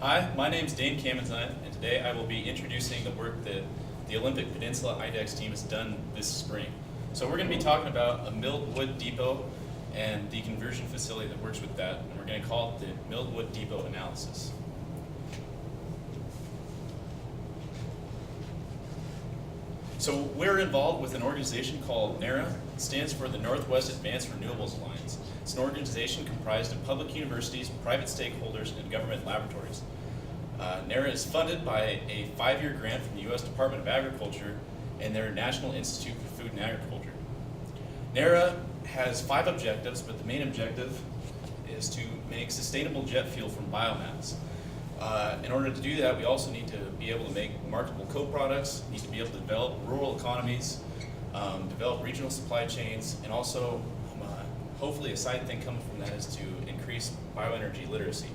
Hi, my name is Dane Kamenzine, and today I will be introducing the work that the Olympic Peninsula IDX team has done this spring. So we're going to be talking about a milled wood depot and the conversion facility that works with that, and we're going to call it the milled wood depot analysis. So we're involved with an organization called NARA. It stands for the Northwest Advanced Renewables Alliance. It's an organization comprised of public universities, private stakeholders, and government laboratories. NARA is funded by a 5-year grant from the U.S. Department of Agriculture and their National Institute for Food and Agriculture. NARA has 5 objectives, but the main objective is to make sustainable jet fuel from biomass. In order to do that, we also need to be able to make marketable co-products, need to be able to develop rural economies, develop regional supply chains, and also hopefully a side thing coming from that is to increase bioenergy literacy.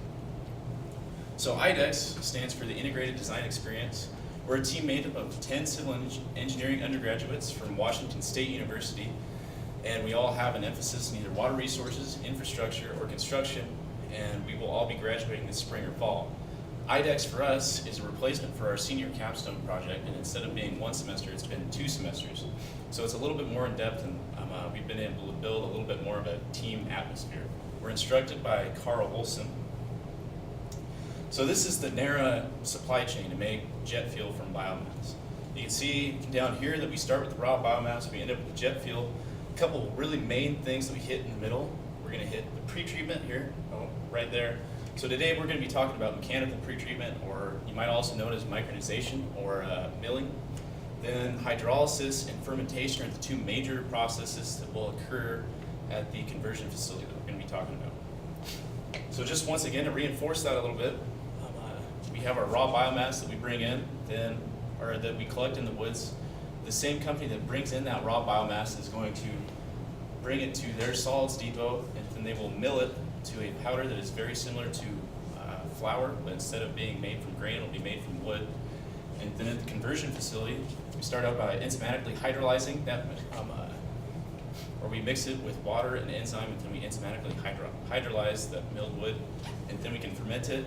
So IDX stands for the Integrated Design Experience. We're a team made up of 10 civil engineering undergraduates from Washington State University, and we all have an emphasis in either water resources, infrastructure, or construction, and we will all be graduating this spring or fall. IDX for us is a replacement for our senior capstone project, and instead of being 1 semester, it's been 2 semesters. So it's a little bit more in depth, and we've been able to build a little bit more of a team atmosphere. We're instructed by Carl Olson. So this is the NARA supply chain to make jet fuel from biomass. You can see down here that we start with the raw biomass, we end up with the jet fuel. A couple really main things that we hit in the middle. We're going to hit the pretreatment here, right there. So today we're going to be talking about mechanical pretreatment, or you might also know it as micronization or milling. Then hydrolysis and fermentation are the 2 major processes that will occur at the conversion facility that we're going to be talking about. So just once again to reinforce that a little bit, we have our raw biomass that we bring in, or that we collect in the woods. The same company that brings in that raw biomass is going to bring it to their solids depot, and then they will mill it to a powder that is very similar to flour, but instead of being made from grain, it will be made from wood. And then at the conversion facility, we start out by enzymatically hydrolyzing that, or we mix it with water and enzyme, and then we enzymatically hydrolyze the milled wood, and then we can ferment it,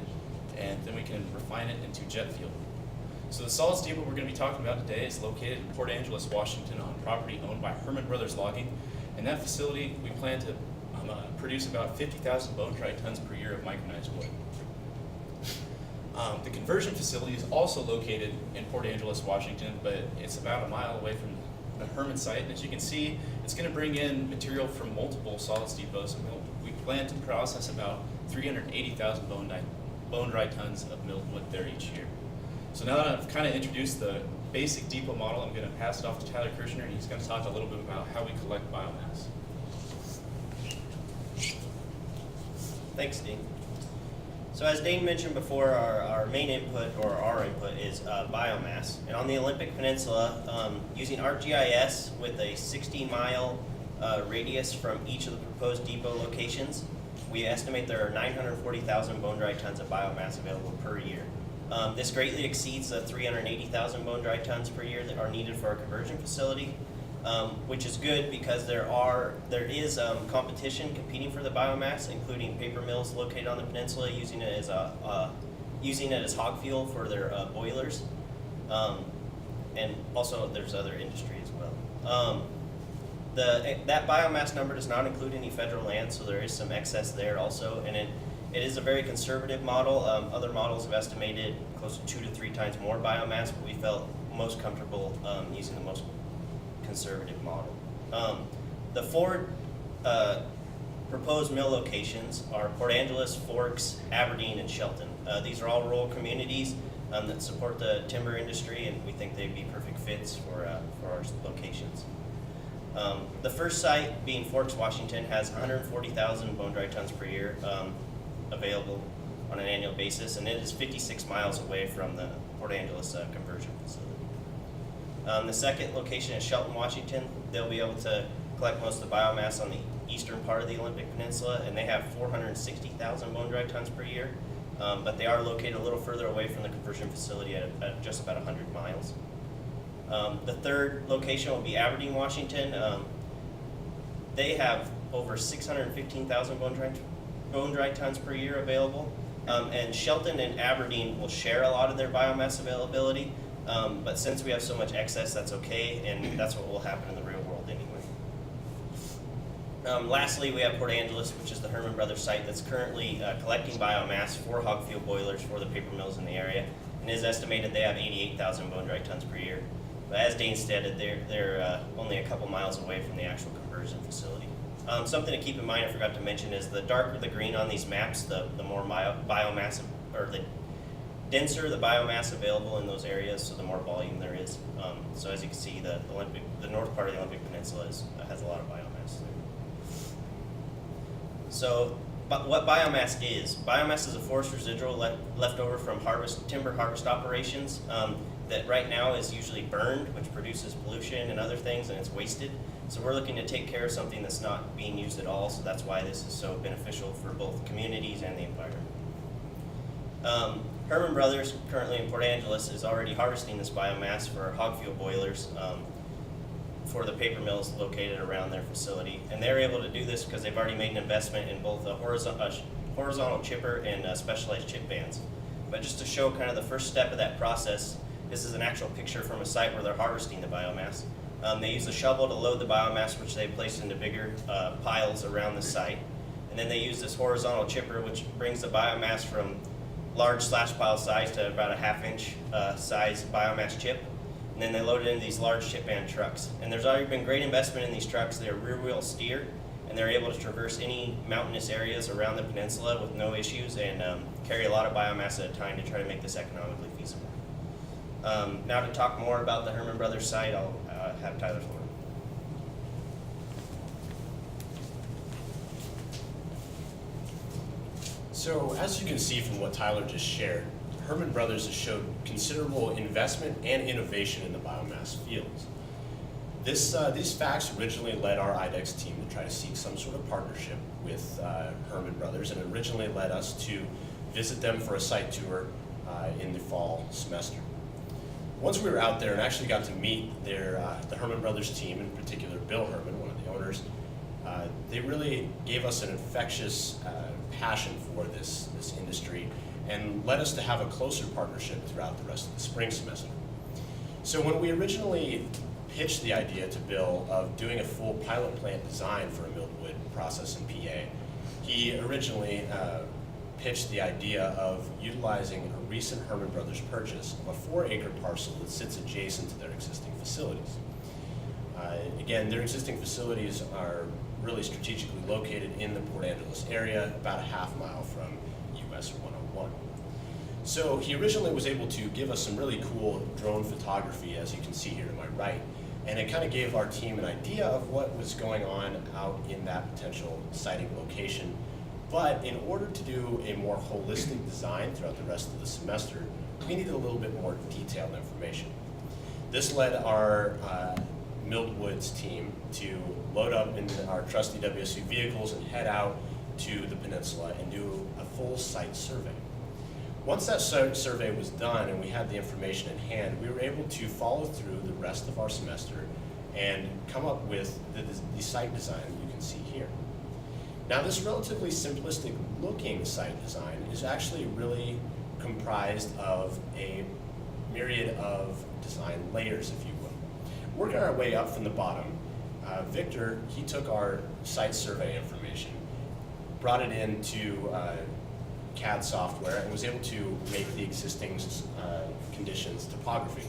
and then we can refine it into jet fuel. So the solids depot we're going to be talking about today is located in Port Angeles, Washington, on property owned by Herman Brothers Logging. In that facility, we plan to produce about 50,000 bone-dry tons per year of micronized wood. The conversion facility is also located in Port Angeles, Washington, but it's about a mile away from the Herman site. And as you can see, it's going to bring in material from multiple solids depots. We plan to process about 380,000 bone-dry tons of milled wood there each year. So now that I've kind of introduced the basic depot model, I'm going to pass it off to Tyler Kirshner, and he's going to talk a little bit about how we collect biomass. Thanks, Dean. So as Dane mentioned before, our main input, or our input, is biomass. And on the Olympic Peninsula, using ArcGIS with a 60-mile radius from each of the proposed depot locations, we estimate there are 940,000 bone-dry tons of biomass available per year. This greatly exceeds the 380,000 bone-dry tons per year that are needed for our conversion facility, which is good because there is competition competing for the biomass, including paper mills located on the peninsula using it as hog fuel for their boilers, and also there's other industry as well. That biomass number does not include any federal land, so there is some excess there also, and it is a very conservative model. Other models have estimated close to 2 to 3 times more biomass, but we felt most comfortable using the most conservative model. The 4 proposed mill locations are Port Angeles, Forks, Aberdeen, and Shelton. These are all rural communities that support the timber industry, and we think they'd be perfect fits for our locations. The first site, being Forks, Washington, has 140,000 bone-dry tons per year available on an annual basis, and it is 56 miles away from the Port Angeles conversion facility. The second location is Shelton, Washington. They'll be able to collect most of the biomass on the eastern part of the Olympic Peninsula, and they have 460,000 bone-dry tons per year, but they are located a little further away from the conversion facility at just about 100 miles. The third location will be Aberdeen, Washington. They have over 615,000 bone-dry tons per year available. And Shelton and Aberdeen will share a lot of their biomass availability, but since we have so much excess, that's okay, and that's what will happen in the real world anyway. Lastly, we have Port Angeles, which is the Herman Brothers site that's currently collecting biomass for hog fuel boilers for the paper mills in the area, and it is estimated they have 88,000 bone dry tons per year. But as Dane stated, they're only a couple miles away from the actual conversion facility. Something to keep in mind I forgot to mention is the darker the green on these maps, the more biomass, or the denser the biomass available in those areas, so the more volume there is. So as you can see, the north part of the Olympic Peninsula has a lot of biomass there. So, but what biomass is? Biomass is a forest residual left over from timber harvest operations that right now is usually burned, which produces pollution and other things, and it's wasted. So we're looking to take care of something that's not being used at all, so that's why this is so beneficial for both communities and the environment. Herman Brothers, currently in Port Angeles, is already harvesting this biomass for hog fuel boilers for the paper mills located around their facility. And they're able to do this because they've already made an investment in both a horizontal chipper and specialized chip bands. But just to show kind of the first step of that process, this is an actual picture from a site where they're harvesting the biomass. They use a shovel to load the biomass, which they place into bigger piles around the site. And then they use this horizontal chipper, which brings the biomass from large slash pile size to about a half-inch size biomass chip. And then they load it into these large chip band trucks. And there's already been great investment in these trucks. They're rear-wheel steer, and they're able to traverse any mountainous areas around the peninsula with no issues and carry a lot of biomass at a time to try to make this economically feasible. Now to talk more about the Herman Brothers site, I'll have Tyler Thorne. So as you can see from what Tyler just shared, Herman Brothers has showed considerable investment and innovation in the biomass fields. These facts originally led our IDX team to try to seek some sort of partnership with Herman Brothers, and originally led us to visit them for a site tour in the fall semester. Once we were out there and actually got to meet the Herman Brothers team, in particular Bill Herman, one of the owners, they really gave us an infectious passion for this industry and led us to have a closer partnership throughout the rest of the spring semester. So when we originally pitched the idea to Bill of doing a full pilot plant design for a milled wood process in PA, he originally pitched the idea of utilizing a recent Herman Brothers purchase of a 4-acre parcel that sits adjacent to their existing facilities. Again, their existing facilities are really strategically located in the Port Angeles area, about a half mile from US 101. So he originally was able to give us some really cool drone photography, as you can see here to my right, and it kind of gave our team an idea of what was going on out in that potential siting location. But in order to do a more holistic design throughout the rest of the semester, we needed a little bit more detailed information. This led our milled woods team to load up in our trusty WSU vehicles and head out to the peninsula and do a full site survey. Once that survey was done and we had the information in hand, we were able to follow through the rest of our semester and come up with the site design that you can see here. Now, this relatively simplistic looking site design is actually really comprised of a myriad of design layers, if you will. Working our way up from the bottom, Victor, he took our site survey information, brought it into CAD software, and was able to make the existing conditions topography.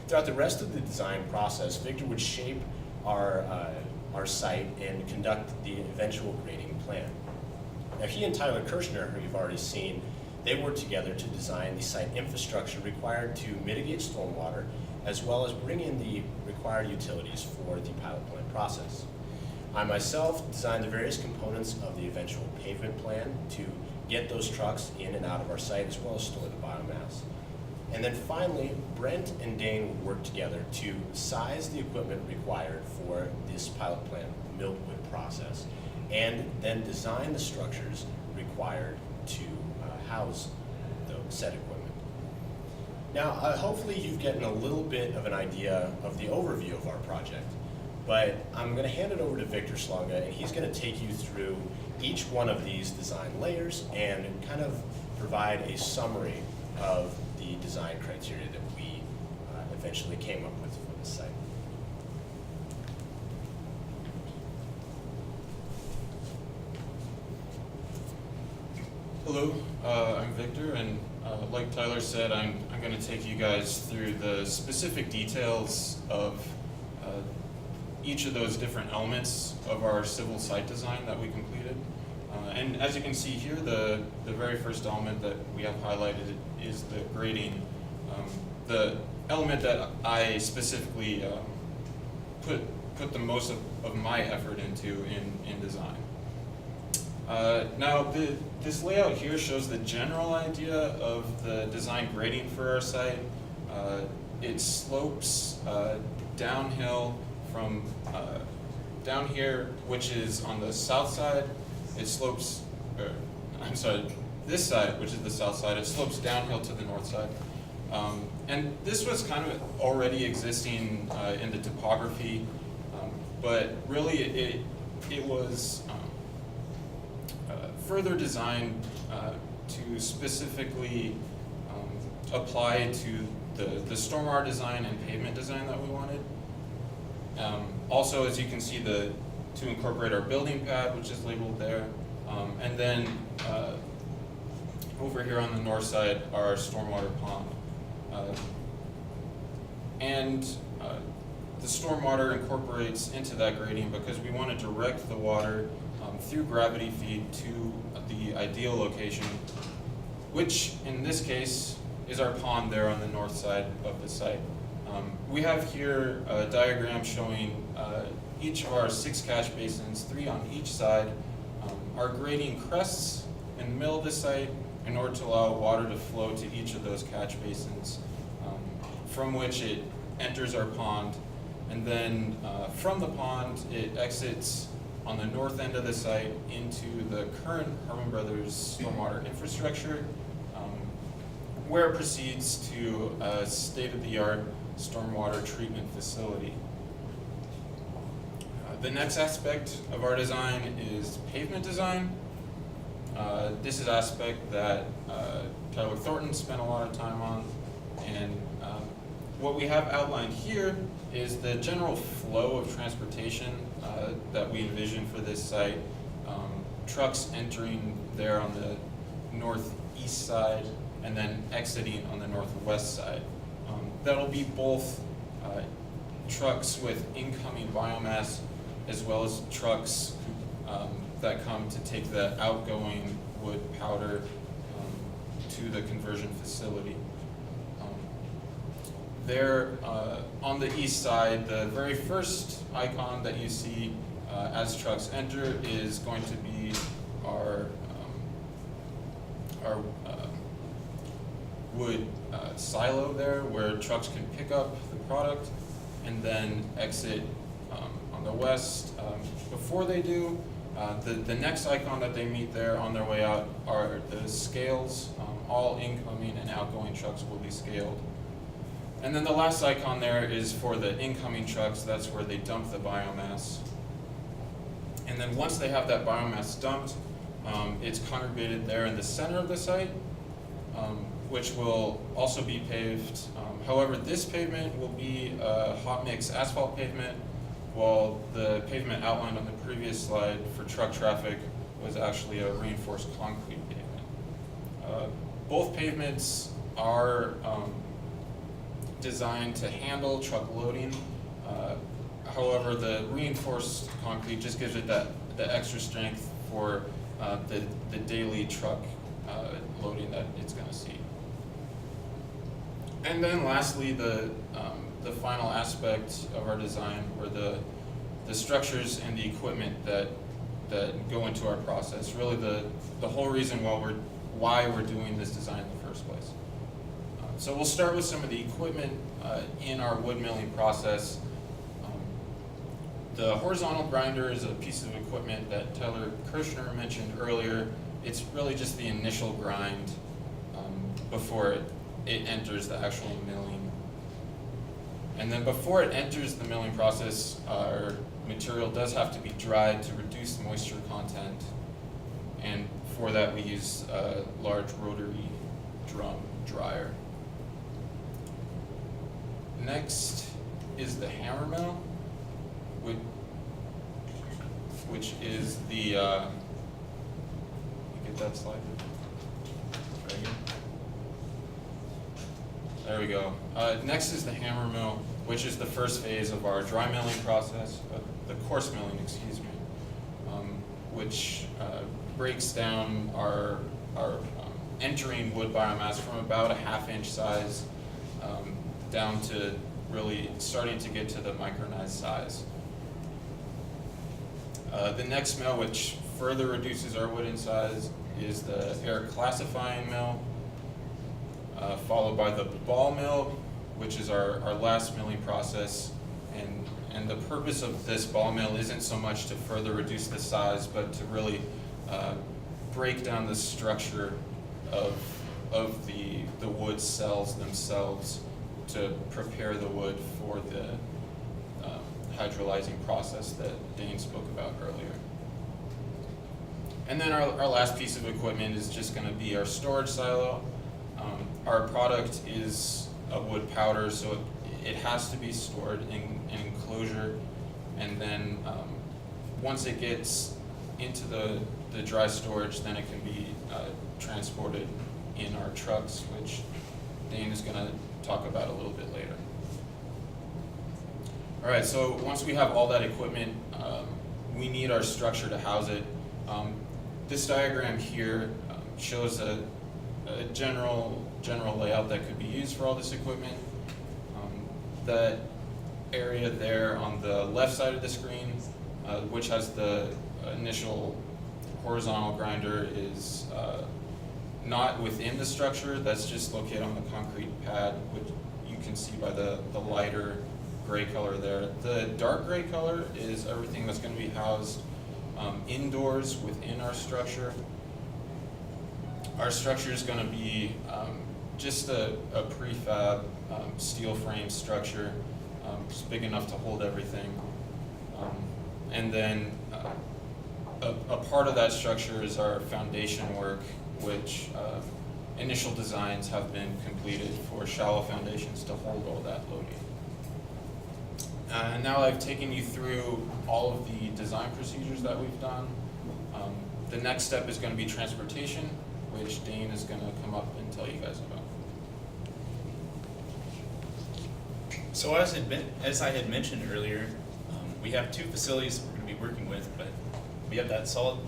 Throughout the rest of the design process, Victor would shape our site and conduct the eventual grading plan. Now, he and Tyler Kirshner, who you've already seen, they worked together to design the site infrastructure required to mitigate stormwater, as well as bring in the required utilities for the pilot plant process. I myself designed the various components of the eventual pavement plan to get those trucks in and out of our site, as well as store the biomass. And then finally, Brent and Dane would work together to size the equipment required for this pilot plant milled wood process, and then design the structures required to house the said equipment. Now, hopefully you've gotten a little bit of an idea of the overview of our project, but I'm going to hand it over to Victor Slonga, and he's going to take you through each one of these design layers and kind of provide a summary of the design criteria that we eventually came up with for the site. Hello, I'm Victor, and like Tyler said, I'm going to take you guys through the specific details of each of those different elements of our civil site design that we completed. And as you can see here, the very first element that we have highlighted is the grading. The element that I specifically put the most of my effort into in design. Now, this layout here shows the general idea of the design grading for our site. It slopes downhill from down here, which is on the south side. It slopes, this side, which is the south side, it slopes downhill to the north side. And this was kind of already existing in the topography, but really it was further designed to specifically apply to the stormwater design and pavement design that we wanted. Also, as you can see, to incorporate our building pad, which is labeled there, and then over here on the north side, our stormwater pond. The stormwater incorporates into that grading because we want to direct the water through gravity feed to the ideal location, which in this case is our pond there on the north side of the site. We have here a diagram showing each of our 6 catch basins, 3 on each side, are grading crests in the middle of the site in order to allow water to flow to each of those catch basins, from which it enters our pond, and then from the pond it exits on the north end of the site into the current Herman Brothers stormwater infrastructure, where it proceeds to a state-of-the-art stormwater treatment facility. The next aspect of our design is pavement design. This is an aspect that Tyler Thornton spent a lot of time on, and what we have outlined here is the general flow of transportation that we envision for this site. Trucks entering there on the northeast side and then exiting on the northwest side. That'll be both trucks with incoming biomass as well as trucks that come to take the outgoing wood powder to the conversion facility. There on the east side, the very first icon that you see as trucks enter is going to be our wood silo there, where trucks can pick up the product and then exit on the west. Before they do, the next icon that they meet there on their way out are the scales. All incoming and outgoing trucks will be scaled. And then the last icon there is for the incoming trucks. That's where they dump the biomass. And then once they have that biomass dumped, it's congregated there in the center of the site, which will also be paved. However, this pavement will be a hot mix asphalt pavement, while the pavement outlined on the previous slide for truck traffic was actually a reinforced concrete pavement. Both pavements are designed to handle truck loading. However, the reinforced concrete just gives it the extra strength for the daily truck loading that it's going to see. And then lastly, the final aspect of our design were the structures and the equipment that go into our process. Really the whole reason why we're doing this design in the first place. So we'll start with some of the equipment in our wood milling process. The horizontal grinder is a piece of equipment that Tyler Kirshner mentioned earlier. It's really just the initial grind before it enters the actual milling. And then before it enters the milling process, our material does have to be dried to reduce moisture content. And for that, we use a large rotary drum dryer. Next is the hammer mill, which is the, you get that slide? Try again. There we go. Next is the hammer mill, which is the first phase of our dry milling process, the coarse milling, excuse me, which breaks down our entering wood biomass from about a 1/2 inch size down to really starting to get to the micronized size. The next mill, which further reduces our wood in size, is the air classifying mill, followed by the ball mill, which is our last milling process. And the purpose of this ball mill isn't so much to further reduce the size, but to really break down the structure of the wood cells themselves to prepare the wood for the hydrolyzing process that Dane spoke about earlier. And then our last piece of equipment is just going to be our storage silo. Our product is a wood powder, so it has to be stored in an enclosure, and then once it gets into the dry storage, then it can be transported in our trucks, which Dane is going to talk about a little bit later. All right, so once we have all that equipment, we need our structure to house it. This diagram here shows a general layout that could be used for all this equipment. That area there on the left side of the screen, which has the initial horizontal grinder, is not within the structure. That's just located on the concrete pad, which you can see by the lighter gray color there. The dark gray color is everything that's going to be housed indoors within our structure. Our structure is going to be just a prefab steel frame structure, just big enough to hold everything. And then a part of that structure is our foundation work, which initial designs have been completed for shallow foundations to hold all that loading. And now I've taken you through all of the design procedures that we've done. The next step is going to be transportation, which Dane is going to come up and tell you guys about. So as I had mentioned earlier, we have two facilities we're going to be working with, but we have that solid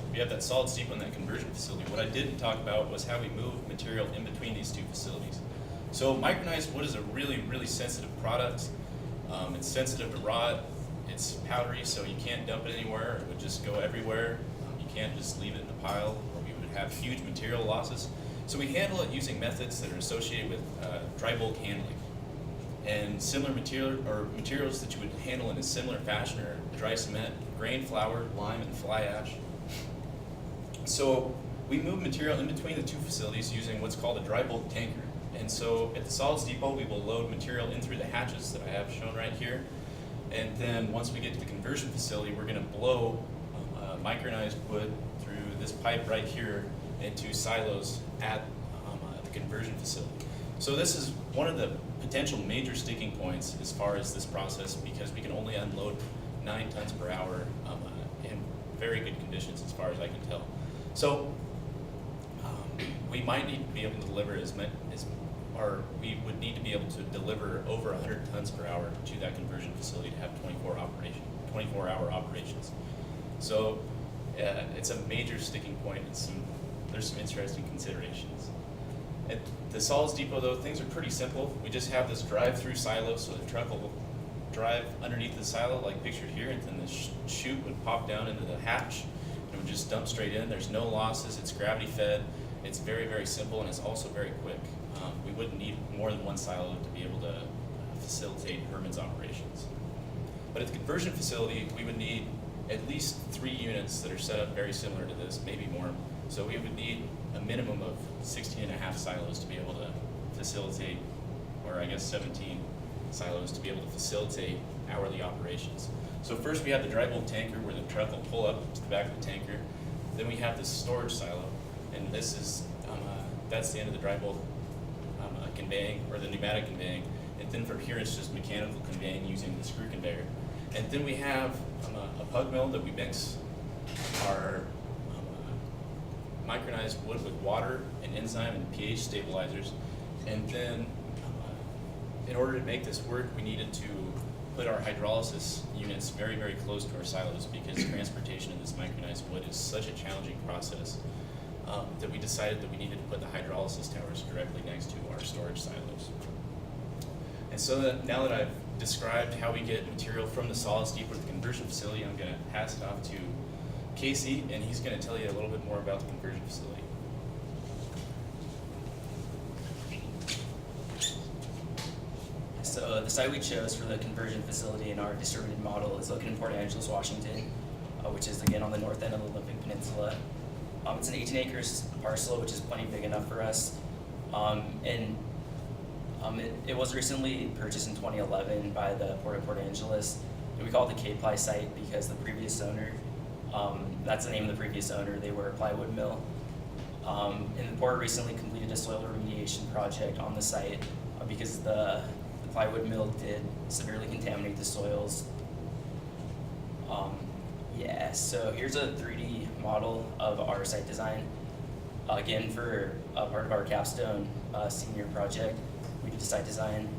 steep and that conversion facility. What I didn't talk about was how we move material in between these two facilities. So micronized wood is a really, really sensitive product. It's sensitive to rot. It's powdery, so you can't dump it anywhere. It would just go everywhere. You can't just leave it in a pile, or we would have huge material losses. So we handle it using methods that are associated with dry bulk handling. And similar materials that you would handle in a similar fashion are dry cement, grain flour, lime, and fly ash. So we move material in between the two facilities using what's called a dry bulk tanker. And so at the solids depot, we will load material in through the hatches that I have shown right here. And then once we get to the conversion facility, we're going to blow micronized wood through this pipe right here into silos at the conversion facility. So this is one of the potential major sticking points as far as this process, because we can only unload 9 tons per hour in very good conditions as far as I can tell. So we might need to be able to deliver or we would need to be able to deliver over 100 tons per hour to that conversion facility to have 24-hour operations. So it's a major sticking point, and there's some interesting considerations. At the solids depot, though, things are pretty simple. We just have this drive-through silo, so the truck will drive underneath the silo like pictured here, and then the chute would pop down into the hatch, and it would just dump straight in. There's no losses. It's gravity fed. It's very, very simple, and it's also very quick. We wouldn't need more than one silo to be able to facilitate Herman's operations. But at the conversion facility, we would need at least 3 units that are set up very similar to this, maybe more. So we would need a minimum of 16.5 silos to be able to facilitate, or I guess 17 silos to be able to facilitate hourly operations. So first we have the dry bulk tanker where the truck will pull up to the back of the tanker. Then we have this storage silo. and this is that's the end of the dry bulk conveying, or the pneumatic conveying, and then from here it's just mechanical conveying using the screw conveyor. And then we have a pug mill that we mix our micronized wood with water and enzyme and pH stabilizers. And then in order to make this work, we needed to put our hydrolysis units very, very close to our silos, because transportation of this micronized wood is such a challenging process that we decided that we needed to put the hydrolysis towers directly next to our storage silos. And so now that I've described how we get material from the solids deep with the conversion facility, I'm going to pass it off to Casey, and he's going to tell you a little bit more about the conversion facility. So the site we chose for the conversion facility in our distributed model is located in Port Angeles, Washington, which is again on the north end of the Olympic Peninsula. It's an 18 acres parcel, which is plenty big enough for us. It was recently purchased in 2011 by the Port of Port Angeles. And we call it the K-Ply site because the previous owner, that's the name of the previous owner, they were a plywood mill. And the port recently completed a soil remediation project on the site because the plywood mill did severely contaminate the soils. So here's a 3D model of our site design. Again, for part of our capstone senior project, we did a site design.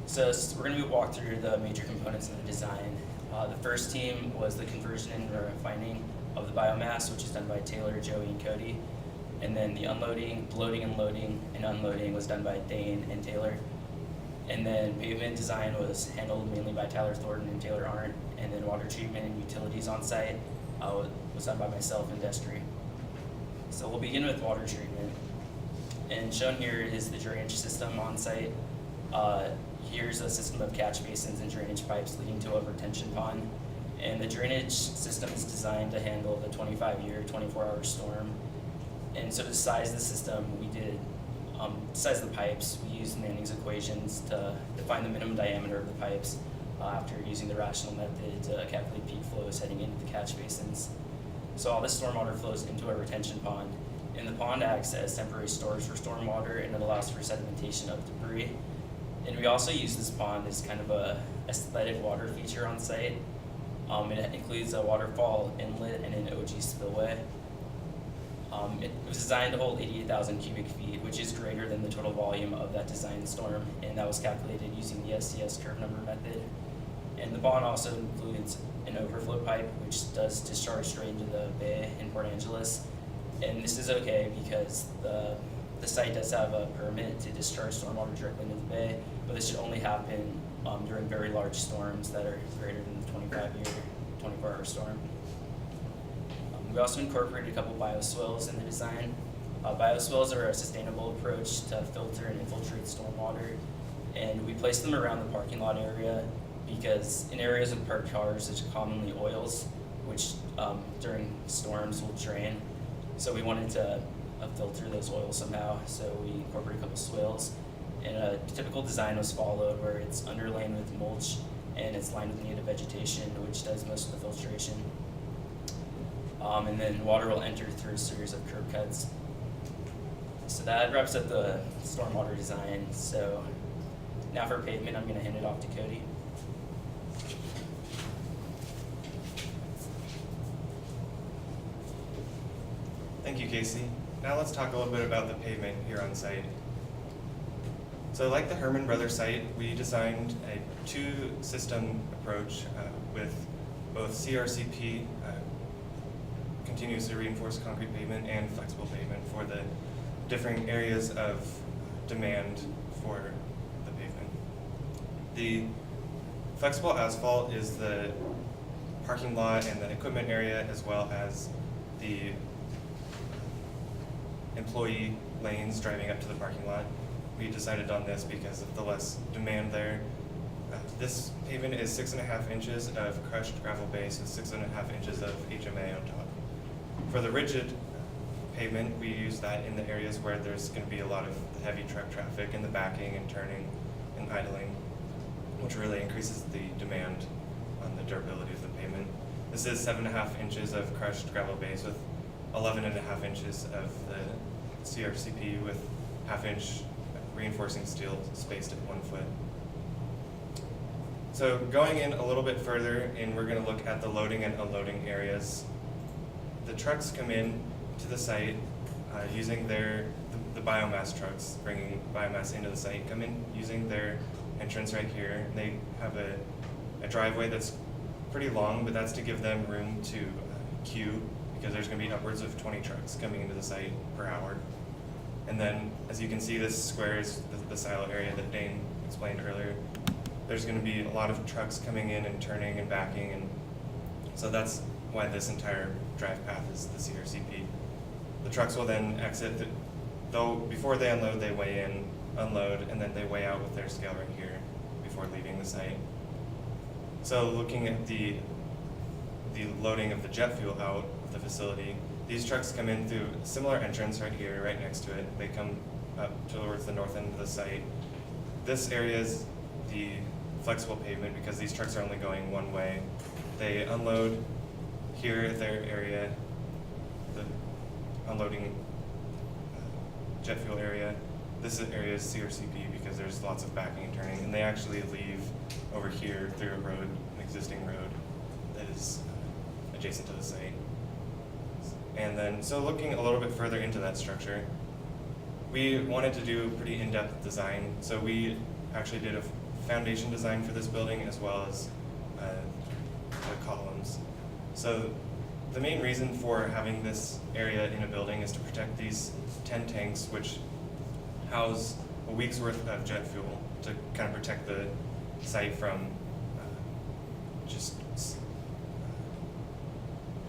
So we're going to walk through the major components of the design. The first team was the conversion and refining of the biomass, which is done by Taylor, Joey, and Cody. And then the unloading, loading and loading, and unloading was done by Dane and Taylor. And then pavement design was handled mainly by Tyler Thornton and Taylor Arndt. And then water treatment and utilities on site was done by myself and Destry. So we'll begin with water treatment. And shown here is the drainage system on site. Here's a system of catch basins and drainage pipes leading to a retention pond. And the drainage system is designed to handle the 25-year, 24-hour storm. And so to size the system, we did size the pipes. We used Manning's equations to define the minimum diameter of the pipes after using the rational method to calculate peak flows heading into the catch basins. So all this stormwater flows into a retention pond, and the pond acts as temporary storage for stormwater, and it allows for sedimentation of debris. And we also use this pond as kind of a aesthetic water feature on site. It includes a waterfall inlet and an OG spillway. It was designed to hold 88,000 cubic feet, which is greater than the total volume of that design storm, and that was calculated using the SCS curve number method. And the pond also includes an overflow pipe, which does discharge straight into the bay in Port Angeles. And this is okay because the site does have a permit to discharge stormwater directly into the bay, but this should only happen during very large storms that are greater than the 25-year, 24-hour storm. We also incorporated a couple bioswales in the design. Bioswales are a sustainable approach to filter and infiltrate stormwater, and we place them around the parking lot area because in areas with parked cars, there's commonly oils, which during storms will drain. So we wanted to filter those oils somehow, so we incorporated a couple swales. And a typical design was followed where it's underlain with mulch and it's lined with native vegetation, which does most of the filtration. And then water will enter through a series of curb cuts. So that wraps up the stormwater design. So now for pavement, I'm going to hand it off to Cody. Thank you, Casey. Now let's talk a little bit about the pavement here on site. So like the Herman Brothers site, we designed a two-system approach with both CRCP, continuously reinforced concrete pavement, and flexible pavement for the different areas of demand for the pavement. The flexible asphalt is the parking lot and the equipment area, as well as the employee lanes driving up to the parking lot. We decided on this because of the less demand there. This pavement is 6.5 inches of crushed gravel base with 6.5 inches of HMA on top. For the rigid pavement, we use that in the areas where there's going to be a lot of heavy truck traffic and the backing and turning and idling, which really increases the demand on the durability of the pavement. This is 7.5 inches of crushed gravel base with 11.5 inches of the CRCP with 1/2 inch reinforcing steel spaced at 1 foot. So going in a little bit further, and we're going to look at the loading and unloading areas. The trucks come in to the site using the biomass trucks, bringing biomass into the site, come in using their entrance right here. And they have a driveway that's pretty long, but that's to give them room to queue, because there's going to be upwards of 20 trucks coming into the site per hour. And then, as you can see, this square is the silo area that Dane explained earlier. There's going to be a lot of trucks coming in and turning and backing, and so that's why this entire drive path is the CRCP. The trucks will then exit, though before they unload, they weigh in, unload, and then they weigh out with their scale right here before leaving the site. So looking at the loading of the jet fuel out of the facility, these trucks come in through a similar entrance right here, right next to it. They come up towards the north end of the site. This area is the flexible pavement because these trucks are only going one way. They unload here at their area, the unloading jet fuel area. This area is CRCP because there's lots of backing and turning, and they actually leave over here through a road, an existing road that is adjacent to the site. And then, so looking a little bit further into that structure, we wanted to do a pretty in-depth design. So we actually did a foundation design for this building as well as the columns. So the main reason for having this area in a building is to protect these 10 tanks, which house a week's worth of jet fuel, to kind of protect the site from just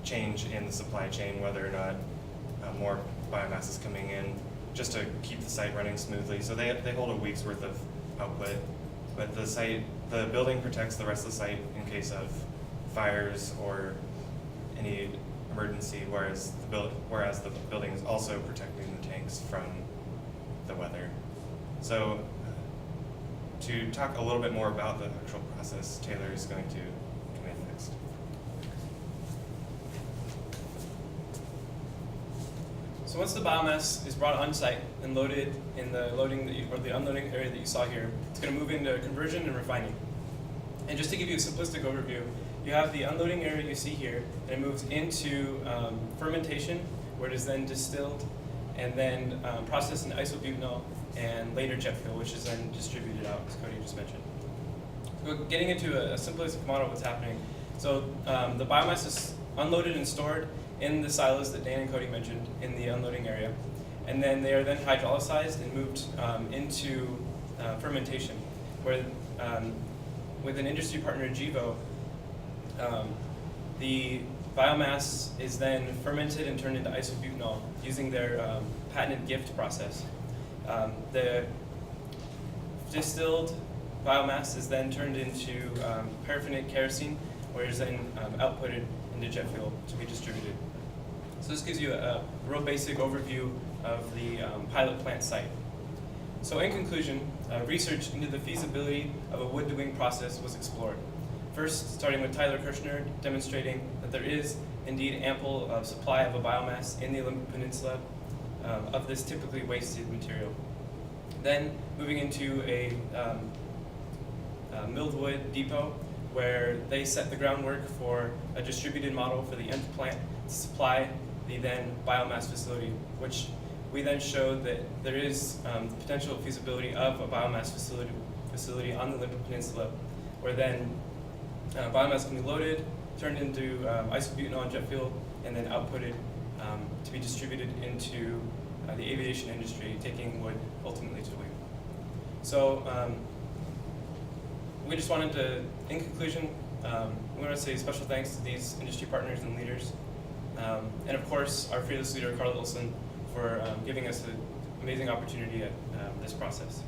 change in the supply chain, whether or not more biomass is coming in, just to keep the site running smoothly. So they hold a week's worth of output, but the building protects the rest of the site in case of fires or any emergency, whereas the building is also protecting the tanks from the weather. So to talk a little bit more about the actual process, Taylor is going to come in next. So once the biomass is brought on site and loaded in the loading or the unloading area that you saw here, it's going to move into conversion and refining. And just to give you a simplistic overview, you have the unloading area you see here, and it moves into fermentation, where it is then distilled and then processed in isobutanol and later jet fuel, which is then distributed out, as Cody just mentioned. So getting into a simplistic model of what's happening. So the biomass is unloaded and stored in the silos that Dan and Cody mentioned in the unloading area. And then they are then hydrolyzed and moved into fermentation, where with an industry partner, Gevo, the biomass is then fermented and turned into isobutanol using their patented GIFT process. The distilled biomass is then turned into paraffinic kerosene, where it is then outputted into jet fuel to be distributed. So this gives you a real basic overview of the pilot plant site. So in conclusion, research into the feasibility of a wood-to-wing process was explored. First, starting with Tyler Kirshner, demonstrating that there is indeed ample supply of a biomass in the Olympic Peninsula of this typically wasted material. Then moving into a milled wood depot, where they set the groundwork for a distributed model for the nth plant to supply the then biomass facility, which we then showed that there is the potential feasibility of a biomass facility on the Olympic Peninsula, where then biomass can be loaded, turned into isobutanol and jet fuel, and then outputted to be distributed into the aviation industry, taking wood ultimately to wing. So we just wanted to, in conclusion, we want to say special thanks to these industry partners and leaders, and of course our fearless leader, Carl Olson, for giving us an amazing opportunity at this process.